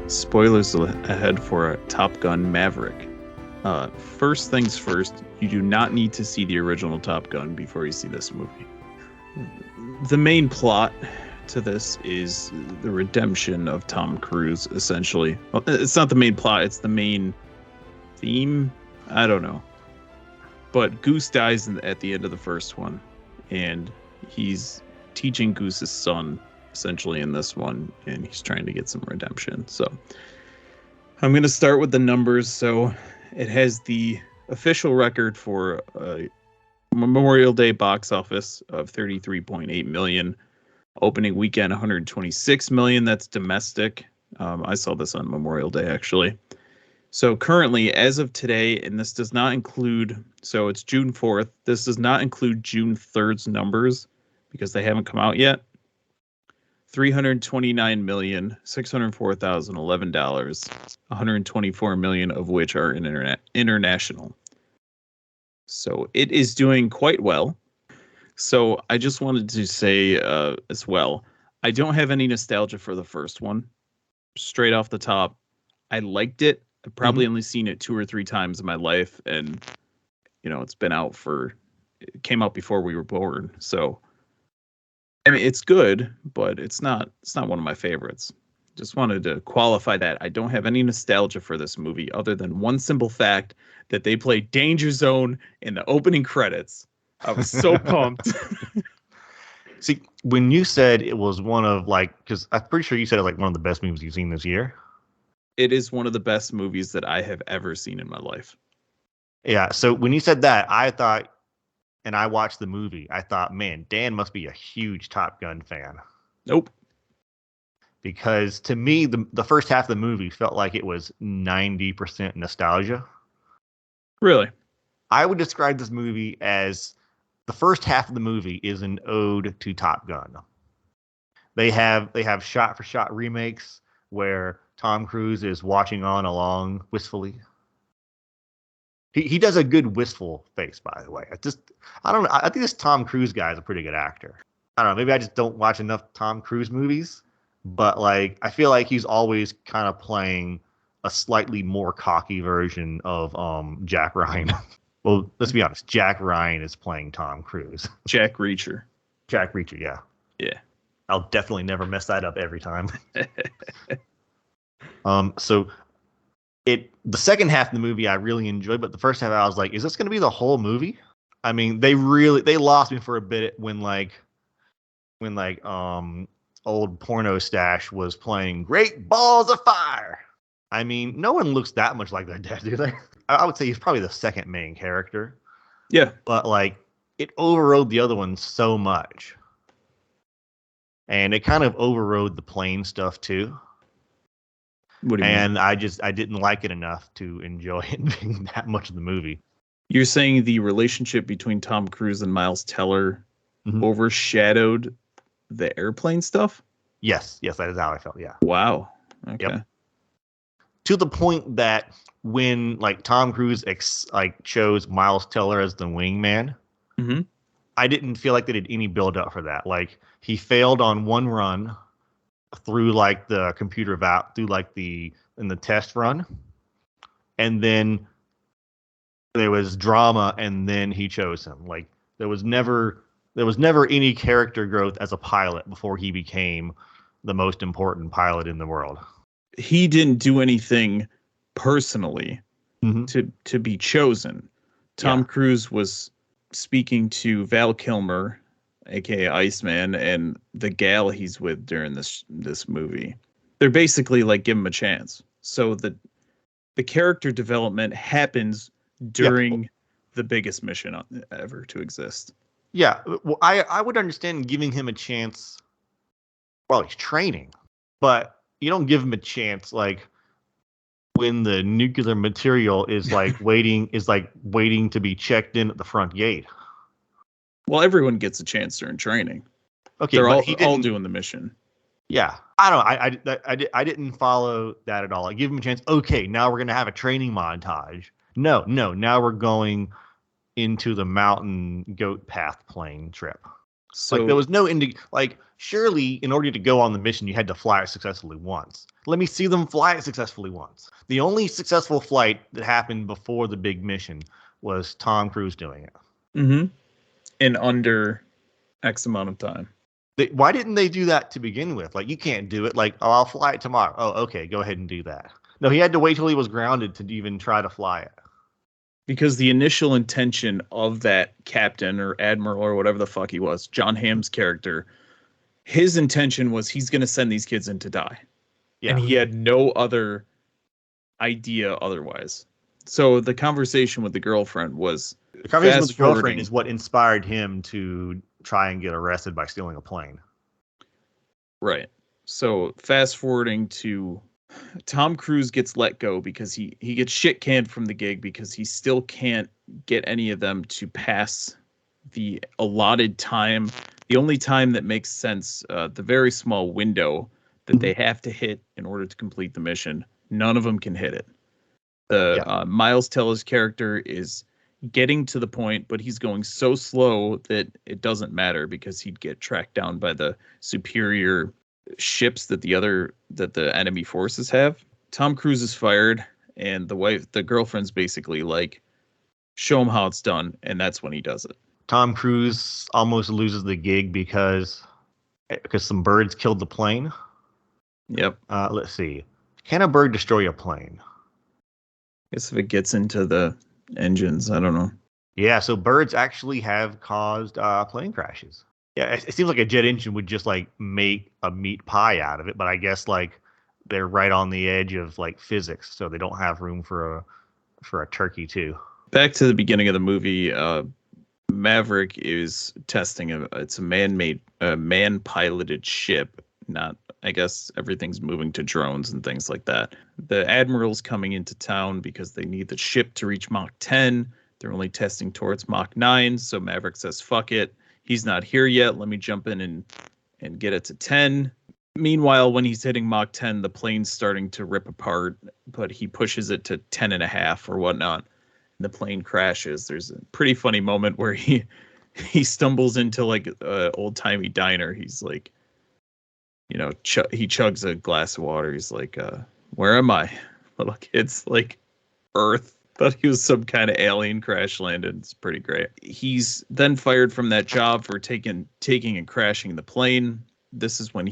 Spoilers ahead for Top Gun Maverick. First things first, you do not need to see the original Top Gun before you see this movie. The main plot to this is the redemption of Tom Cruise, essentially. Well, it's not the main plot, it's the main theme. I don't know. But Goose dies at the end of the first one, and he's teaching Goose's son, essentially, in this one, and he's trying to get some redemption. So I'm going to start with the numbers. So it has the official record for Memorial Day box office of 33.8 million. Opening weekend, 126 million. That's domestic. I saw this on Memorial Day, actually. So currently, as of today, and this does not include, so it's June 4th. This does not include June 3rd's numbers because they haven't come out yet. $329,604,011, 124 million of which are international. So it is doing quite well. So I just wanted to say as well, I don't have any nostalgia for the first one. Straight off the top, I liked it. I've probably only seen it 2 or 3 times in my life, and it's been out it came out before we were born. So I mean, it's good, but it's not one of my favorites. Just wanted to qualify that. I don't have any nostalgia for this movie other than one simple fact that they play Danger Zone in the opening credits. I was so pumped. See, when you said it was one of because I'm pretty sure you said it one of the best movies you've seen this year. It is one of the best movies that I have ever seen in my life. Yeah. So when you said that, I thought, and I watched the movie, I thought, man, Dan must be a huge Top Gun fan. Nope. Because to me, the first half of the movie felt like it was 90% nostalgia. Really? I would describe this movie as the first half of the movie is an ode to Top Gun. They have shot-for-shot remakes where Tom Cruise is watching on along wistfully. He does a good wistful face, by the way. I don't know. I think this Tom Cruise guy is a pretty good actor. I don't know. Maybe I just don't watch enough Tom Cruise movies, but I feel like he's always kind of playing a slightly more cocky version of Jack Ryan. Well, let's be honest. Jack Ryan is playing Tom Cruise. Jack Reacher. Jack Reacher, yeah. Yeah. I'll definitely never mess that up every time. So the second half of the movie I really enjoyed, but the first half I was like, is this going to be the whole movie? I mean, they lost me for a bit when old Porno Stash was playing Great Balls of Fire. I mean, no one looks that much like their dad, do they? I would say he's probably the second main character. Yeah. But it overrode the other ones so much. And it kind of overrode the plane stuff too. What do you mean? And I didn't like it enough to enjoy it being that much of the movie. You're saying the relationship between Tom Cruise and Miles Teller overshadowed the airplane stuff? Yes, that is how I felt, yeah. Wow. Okay. Yep. To the point that when Tom Cruise chose Miles Teller as the wingman, I didn't feel like they did any build up for that. He failed on one run through the computer in the test run, and then there was drama, and then he chose him. There was never any character growth as a pilot before he became the most important pilot in the world. He didn't do anything personally to be chosen. Tom Cruise was speaking to Val Kilmer, aka Iceman, and the gal he's with during this movie. They're basically give him a chance. So the character development happens during the biggest mission ever to exist. Yeah, well, I would understand giving him a chance while he's training, but you don't give him a chance when the nuclear material is waiting to be checked in at the front gate. Well, everyone gets a chance during training. Okay, they're all doing the mission. Yeah, I don't know. I didn't follow that at all. I give him a chance. Okay, now we're gonna have a training montage. No. Now we're going into the mountain goat path plane trip. So there was no surely in order to go on the mission you had to fly it successfully once. Let me see them fly it successfully once. The only successful flight that happened before the big mission was Tom Cruise doing it. Mm-hmm. In under X amount of time. Why didn't they do that to begin with? Like, you can't do it. Like, oh, I'll fly it tomorrow. Oh, okay, go ahead and do that. No, he had to wait till he was grounded to even try to fly it. Because the initial intention of that captain or admiral or whatever the fuck he was, John Hamm's character, his intention was he's going to send these kids in to die. Yeah. And he had no other idea otherwise. So the conversation with the girlfriend was... The conversation with the girlfriend is what inspired him to try and get arrested by stealing a plane. Right. So fast forwarding to Tom Cruise gets let go because he gets shit canned from the gig because he still can't get any of them to pass the allotted time. The only time that makes sense, the very small window that they have to hit in order to complete the mission. None of them can hit it. Miles Teller's character is getting to the point, but he's going so slow that it doesn't matter because he'd get tracked down by the superior ships that the enemy forces have. Tom Cruise is fired, and the girlfriend's basically like, show him how it's done, and that's when he does it. Tom Cruise almost loses the gig because some birds killed the plane. Yep. Let's see. Can a bird destroy a plane? I guess if it gets into the engines, I don't know. Yeah, so birds actually have caused plane crashes. Yeah, it seems like a jet engine would just like make a meat pie out of it, but I guess like they're right on the edge of like physics, so they don't have room for a turkey too. Back to the beginning of the movie, Maverick is testing it's a man-made, man-piloted ship. Not, I guess everything's moving to drones and things like that. The admiral's coming into town because they need the ship to reach Mach 10. They're only testing towards Mach 9, so Maverick says, fuck it. He's not here yet. Let me jump in and get it to 10. Meanwhile, when he's hitting Mach 10, the plane's starting to rip apart, but he pushes it to 10.5 or whatnot. And the plane crashes. There's a pretty funny moment where he stumbles into like an old-timey diner. He's like, he chugs a glass of water. He's like, where am I? Little kid's like, Earth. Thought he was some kind of alien crash landed. It's pretty great. He's then fired from that job for taking and crashing the plane. This is when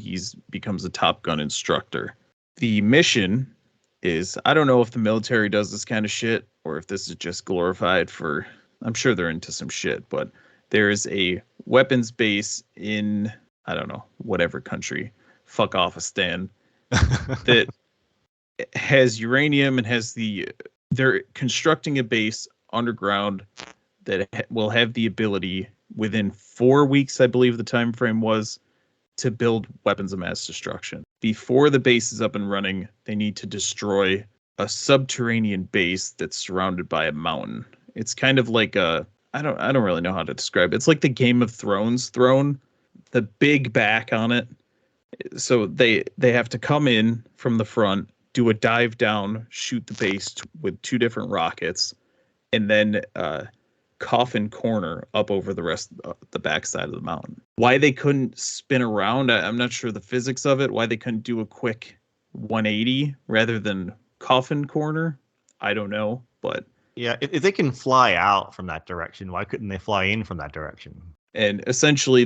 becomes a Top Gun instructor. The mission is, I don't know if the military does this kind of shit or if this is just glorified for, I'm sure they're into some shit, but there is a weapons base in, I don't know, whatever country, fuck-offistan, that has uranium and has they're constructing a base underground that will have the ability within 4 weeks, I believe the time frame was, to build weapons of mass destruction. Before the base is up and running, they need to destroy a subterranean base that's surrounded by a mountain. It's kind of like I don't really know how to describe it. It's like the Game of Thrones throne, the big back on it. So they have to come in from the front, do a dive down, shoot the base with 2 different rockets, and then coffin corner up over the rest of the backside of the mountain. Why they couldn't spin around, I'm not sure the physics of it. Why they couldn't do a quick 180 rather than coffin corner, I don't know. But yeah, if they can fly out from that direction, why couldn't they fly in from that direction? And essentially,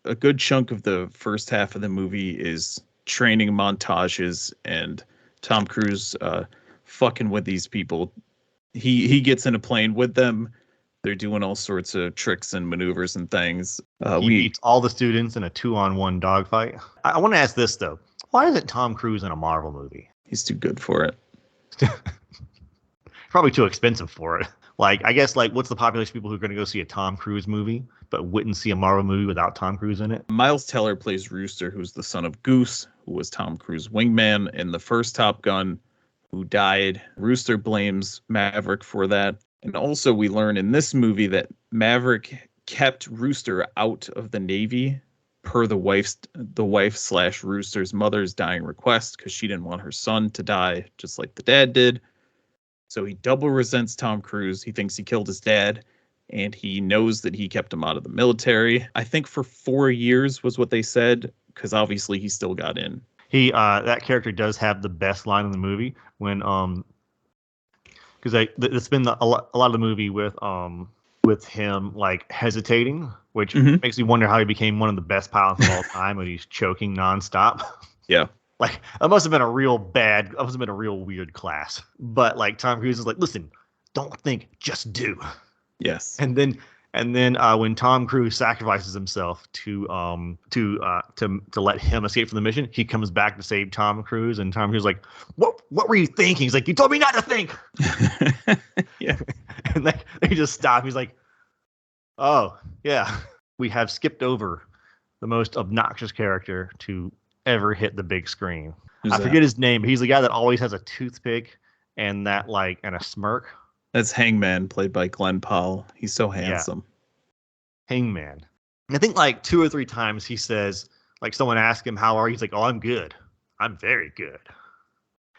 a good chunk of the first half of the movie is training montages and Tom Cruise fucking with these people. He gets in a plane with them. They're doing all sorts of tricks and maneuvers and things. He beats all the students in a 2-on-1 dogfight. I want to ask this, though. Why isn't Tom Cruise in a Marvel movie? He's too good for it. Probably too expensive for it. Like, I guess, like, what's the population of people who are going to go see a Tom Cruise movie but wouldn't see a Marvel movie without Tom Cruise in it? Miles Teller plays Rooster, who's the son of Goose, who was Tom Cruise's wingman in the first Top Gun, who died. Rooster blames Maverick for that. And also we learn in this movie that Maverick kept Rooster out of the Navy per the wife/Rooster's mother's dying request because she didn't want her son to die just like the dad did. So he double resents Tom Cruise. He thinks he killed his dad, and he knows that he kept him out of the military. I think for 4 years was what they said, because obviously he still got in. He that character does have the best line in the movie when because it's been a lot of the movie with him like hesitating, which makes me wonder how he became one of the best pilots of all time when he's choking nonstop. Yeah. Like that must have been a real weird class. But like Tom Cruise is like, listen, don't think, just do. Yes. And then when Tom Cruise sacrifices himself to let him escape from the mission, he comes back to save Tom Cruise, and Tom Cruise is like, what were you thinking? He's like, you told me not to think. Yeah. And they just stop. He's like, oh yeah, we have skipped over the most obnoxious character to ever hit the big screen. I forget his name, but he's the guy that always has a toothpick and a smirk. That's Hangman, played by Glenn Powell. He's so handsome. Yeah. Hangman. I think like 2 or 3 times he says, like someone asks him, how are you? He's like, oh, I'm good. I'm very good.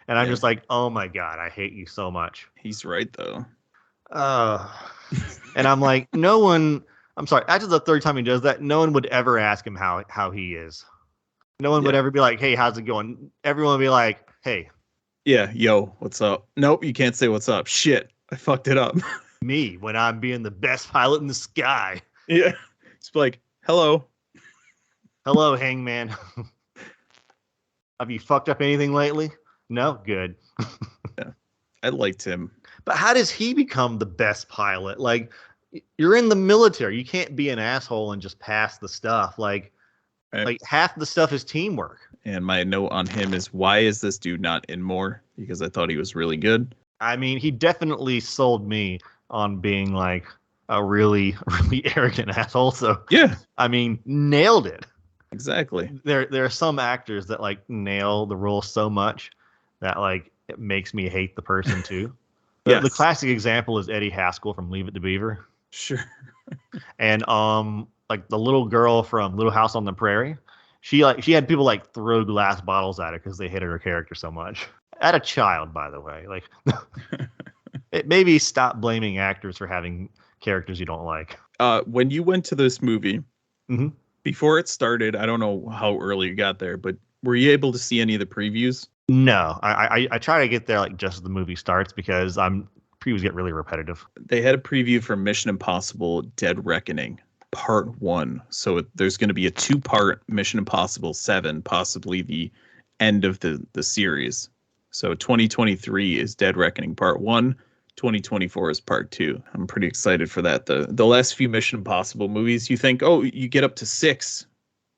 And I'm just like, oh my God, I hate you so much. He's right, though. And I'm like, I'm sorry, after the 3rd time he does that, no one would ever ask him how he is. No one would ever be like, hey, how's it going? Everyone would be like, hey. Yeah, yo, what's up? Nope, you can't say what's up. Shit, I fucked it up. Me, when I'm being the best pilot in the sky. Yeah. It's like, hello. Hello, Hangman. Have you fucked up anything lately? No? Good. Yeah, I liked him. But how does he become the best pilot? Like, you're in the military. You can't be an asshole and just pass the stuff. Like half the stuff is teamwork. And my note on him is, why is this dude not in more? Because I thought he was really good. I mean, he definitely sold me on being like a really, really arrogant asshole. So yeah, I mean, nailed it. Exactly. There are some actors that like nail the role so much that like it makes me hate the person too. The classic example is Eddie Haskell from Leave It to Beaver. Sure. And like the little girl from Little House on the Prairie, she had people like throw glass bottles at her because they hated her character so much. At a child, by the way. Like, maybe stop blaming actors for having characters you don't like. When you went to this movie, before it started, I don't know how early you got there, but were you able to see any of the previews? No, I try to get there like just as the movie starts because previews get really repetitive. They had a preview for Mission Impossible: Dead Reckoning Part 1. So there's going to be a 2-part Mission Impossible 7, possibly the end of the series. So 2023 is Dead Reckoning Part 1. 2024 is Part 2. I'm pretty excited for that. The last few Mission Impossible movies, you think, oh, you get up to 6,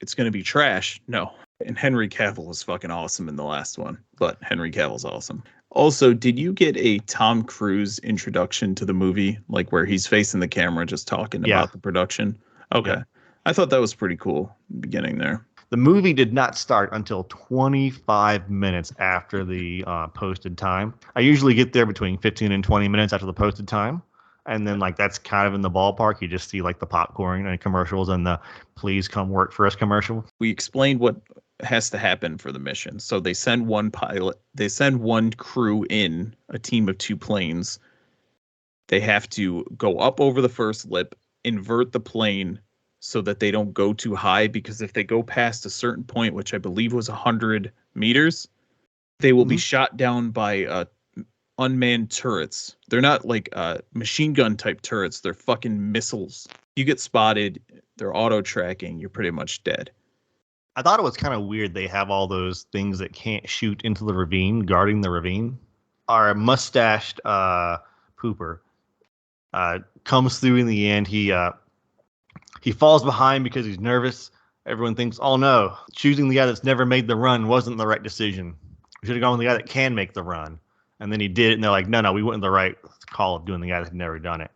it's going to be trash. No. And Henry Cavill was fucking awesome in the last one. But Henry Cavill's awesome. Also, did you get a Tom Cruise introduction to the movie? Like where he's facing the camera just talking about the production? Okay. Yeah. I thought that was pretty cool beginning there. The movie did not start until 25 minutes after the posted time. I usually get there between 15 and 20 minutes after the posted time. And then like that's kind of in the ballpark. You just see like the popcorn and commercials and the please come work for us commercial. We explained what has to happen for the mission. So they send one pilot, they send one crew in, a team of 2 planes. They have to go up over the first lip, invert the plane so that they don't go too high, because if they go past a certain point, which I believe was 100 meters, they will be shot down by unmanned turrets. They're not like machine gun type turrets. They're fucking missiles. You get spotted, they're auto tracking, you're pretty much dead. I thought it was kind of weird they have all those things that can't shoot into the ravine, guarding the ravine. Our mustached pooper comes through in the end. He falls behind because he's nervous. Everyone thinks, oh no, choosing the guy that's never made the run wasn't the right decision. We should have gone with the guy that can make the run. And then he did it, and they're like, no, we went with the right call of doing the guy that had never done it.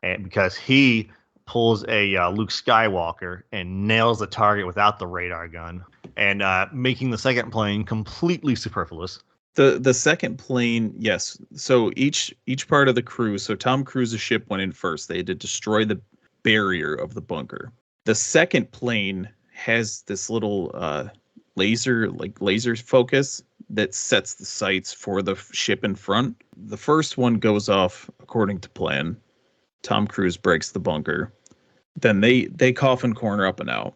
And because he pulls a Luke Skywalker and nails the target without the radar gun, and making the second plane completely superfluous. The second plane, yes. So each part of the crew, so Tom Cruise's ship went in first. They had to destroy the barrier of the bunker. The second plane has this little laser focus that sets the sights for the ship in front. The first one goes off according to plan. Tom Cruise breaks the bunker. Then they coffin corner up and out.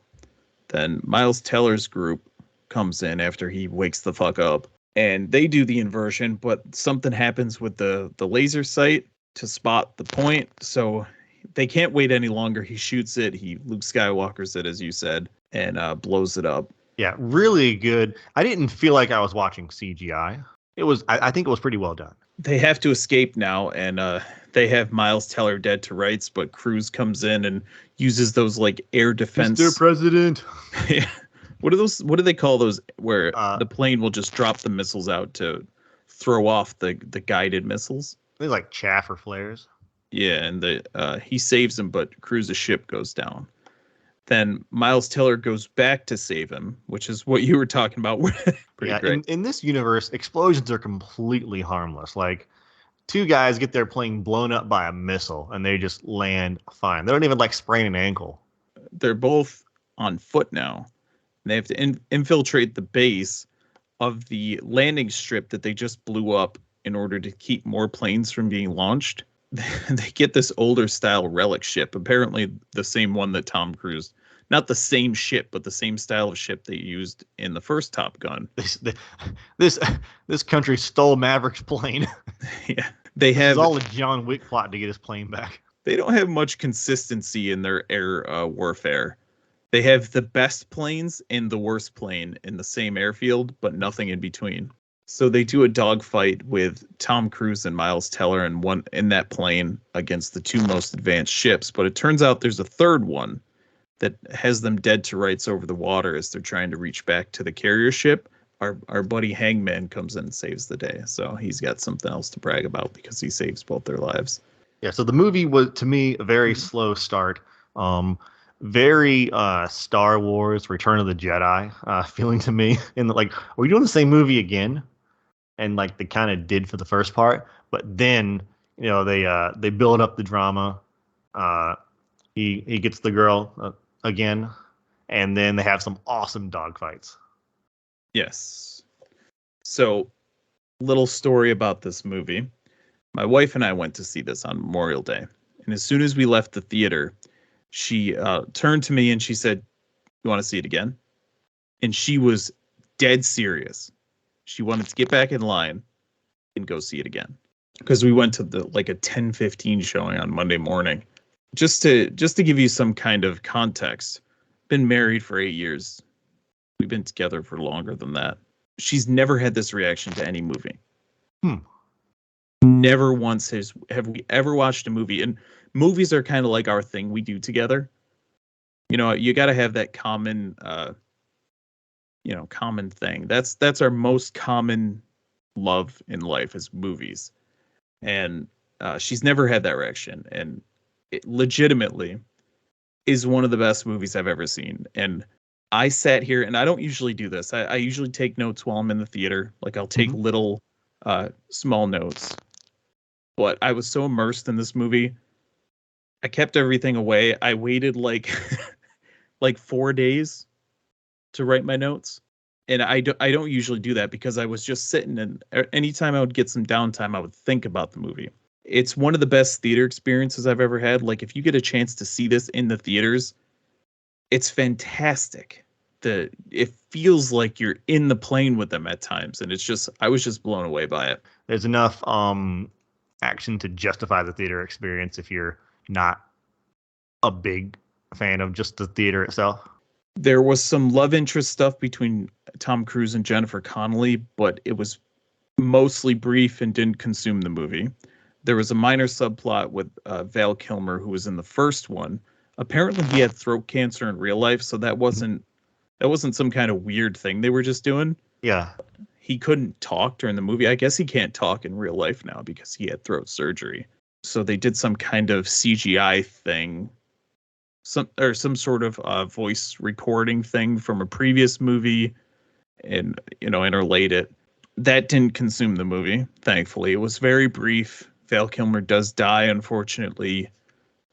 Then Miles Teller's group comes in after he wakes the fuck up, and they do the inversion, but something happens with the laser sight to spot the point, so they can't wait any longer. He shoots it. He Luke Skywalker's it, as you said, and blows it up. Yeah, really good. I didn't feel like I was watching CGI. I think it was pretty well done. They have to escape now, and they have Miles Teller dead to rights, but Cruise comes in and uses those like air defense. Mr. President. What are those? What do they call those? Where The plane will just drop the missiles out to throw off the guided missiles. They're like chaff or flares. Yeah, and he saves him, but Cruise's ship goes down. Then Miles Teller goes back to save him, which is what you were talking about. Pretty great. In this universe, explosions are completely harmless. Like, two guys get their plane blown up by a missile, and they just land fine. They don't even like sprain an ankle. They're both on foot now. And they have to infiltrate the base of the landing strip that they just blew up in order to keep more planes from being launched. They get this older style relic ship, apparently the same one that Tom Cruise, not the same ship, but the same style of ship they used in the first Top Gun. This country stole Maverick's plane. Yeah, they have. It's all a John Wick plot to get his plane back. They don't have much consistency in their air warfare. They have the best planes and the worst plane in the same airfield, but nothing in between. So they do a dogfight with Tom Cruise and Miles Teller and one in that plane against the two most advanced ships. But it turns out there's a third one that has them dead to rights over the water as they're trying to reach back to the carrier ship. Our buddy Hangman comes in and saves the day. So he's got something else to brag about because he saves both their lives. Yeah, so the movie was, to me, a very slow start. Very Star Wars Return of the Jedi feeling to me. And like, are we doing the same movie again? And like they kind of did for the first part, but then they build up the drama. He gets the girl again, and then they have some awesome dogfights. Yes. So, little story about this movie. My wife and I went to see this on Memorial Day, and as soon as we left the theater, she turned to me and she said, "You want to see it again?" And she was dead serious. She wanted to get back in line and go see it again because we went to a 10:15 showing on Monday morning. Just to give you some kind of context, been married for 8 years. We've been together for longer than that. She's never had this reaction to any movie. Never once have we ever watched a movie, and movies are kind of like our thing we do together. You know, you got to have that common common thing. That's our most common love in life is movies. And she's never had that reaction. And it legitimately is one of the best movies I've ever seen. And I sat here, and I don't usually do this. I usually take notes while I'm in the theater. Like I'll take little small notes. But I was so immersed in this movie. I kept everything away. I waited like 4 days to write my notes. And I don't usually do that because I was just sitting, and anytime I would get some downtime, I would think about the movie. It's one of the best theater experiences I've ever had. Like if you get a chance to see this in the theaters, it's fantastic. It feels like you're in the plane with them at times. And I was just blown away by it. There's enough action to justify the theater experience if you're not a big fan of just the theater itself. There was some love interest stuff between Tom Cruise and Jennifer Connelly, but it was mostly brief and didn't consume the movie. There was a minor subplot with Val Kilmer, who was in the first one. Apparently he had throat cancer in real life, so that wasn't some kind of weird thing they were just doing. Yeah. He couldn't talk during the movie. I guess he can't talk in real life now because he had throat surgery. So they did some kind of CGI thing, some sort of voice recording thing from a previous movie, and interlaid it. That didn't consume the movie, thankfully. It was very brief. Val Kilmer does die, unfortunately,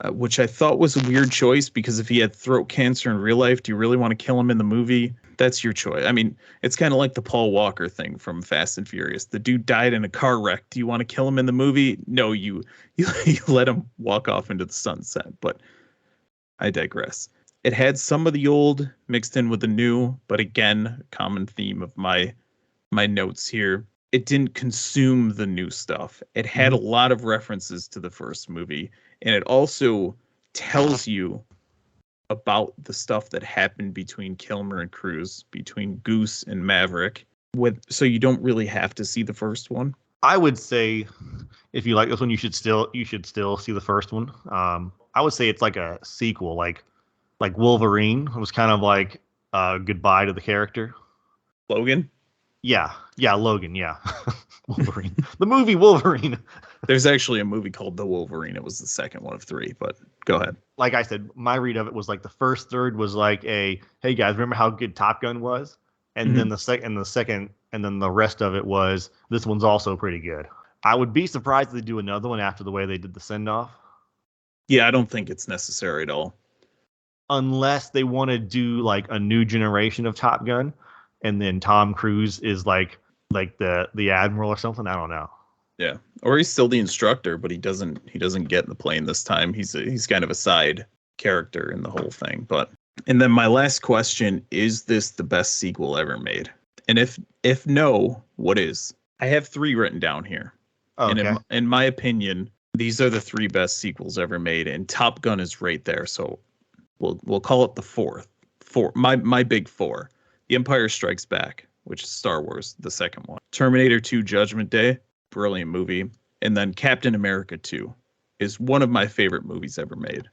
which I thought was a weird choice because if he had throat cancer in real life, do you really want to kill him in the movie? That's your choice. I mean, it's kind of like the Paul Walker thing from Fast and Furious. The dude died in a car wreck. Do you want to kill him in the movie? No, you let him walk off into the sunset. But I digress. It had some of the old mixed in with the new, but again, common theme of my notes here. It didn't consume the new stuff. It had a lot of references to the first movie, and it also tells you about the stuff that happened between Kilmer and Cruise, between Goose and Maverick, so you don't really have to see the first one. I would say if you like this one, you should still see the first one. I would say it's like a sequel, like Wolverine. It was kind of like goodbye to the character. Logan? Yeah, Logan, yeah. Wolverine. The movie Wolverine. There's actually a movie called The Wolverine. It was the second one of 3, but go ahead. Like I said, my read of it was like the first third was like hey guys, remember how good Top Gun was? And then the second, and then the rest of it was this one's also pretty good. I would be surprised if they do another one after the way they did the send off. Yeah, I don't think it's necessary at all. Unless they want to do like a new generation of Top Gun, and then Tom Cruise is like the admiral or something. I don't know. Yeah, or he's still the instructor, but he doesn't get in the plane this time. He's kind of a side character in the whole thing. And then my last question: is this the best sequel ever made? And if no, what is? I have 3 written down here. Okay. And in my opinion, these are the 3 best sequels ever made, and Top Gun is right there. So we'll call it the fourth. My big 4: The Empire Strikes Back, which is Star Wars, the second one; Terminator 2: Judgment Day, brilliant movie; and then Captain America 2 is one of my favorite movies ever made.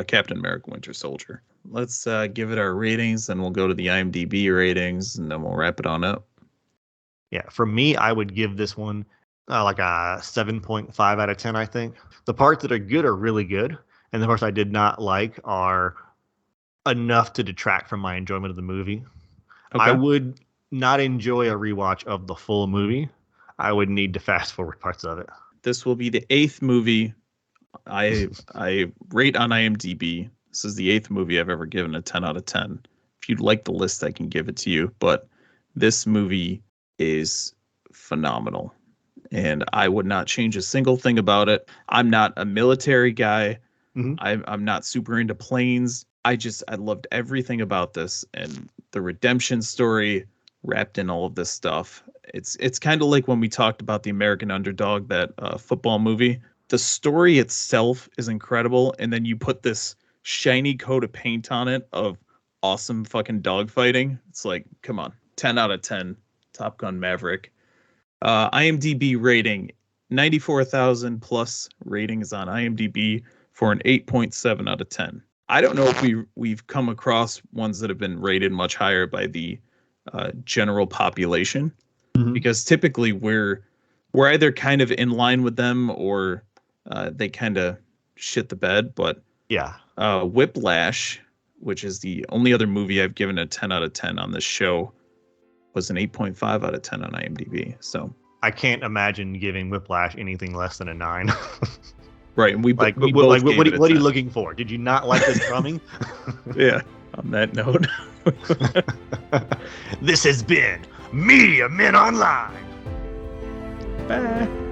Captain America: Winter Soldier. Let's give it our ratings, and we'll go to the IMDb ratings, and then we'll wrap it on up. Yeah, for me, I would give this one like a 7.5 out of 10, I think. The parts that are good are really good, and the parts I did not like are enough to detract from my enjoyment of the movie. Okay. I would not enjoy a rewatch of the full movie. I would need to fast forward parts of it. This will be the 8th movie I rate on IMDb. This is the 8th movie I've ever given a 10 out of 10. If you'd like the list, I can give it to you. But this movie is phenomenal, and I would not change a single thing about it. I'm not a military guy. I'm not super into planes. I loved everything about this, and the redemption story wrapped in all of this stuff. It's kind of like when we talked about The American Underdog, that football movie. The story itself is incredible, and then you put this shiny coat of paint on it of awesome fucking dogfighting. It's like, come on. 10 out of 10. Top Gun Maverick. IMDb rating, 94,000 plus ratings on IMDb for an 8.7 out of 10. I don't know if we've come across ones that have been rated much higher by the general population, because typically we're either kind of in line with them, or they kind of shit the bed. But yeah, Whiplash, which is the only other movie I've given a 10 out of 10 on this show, was an 8.5 out of 10 on IMDb. So I can't imagine giving Whiplash anything less than a 9. Right, and we what are you looking for? Did you not like this coming? Yeah. On that note, this has been Media Men Online. Bye.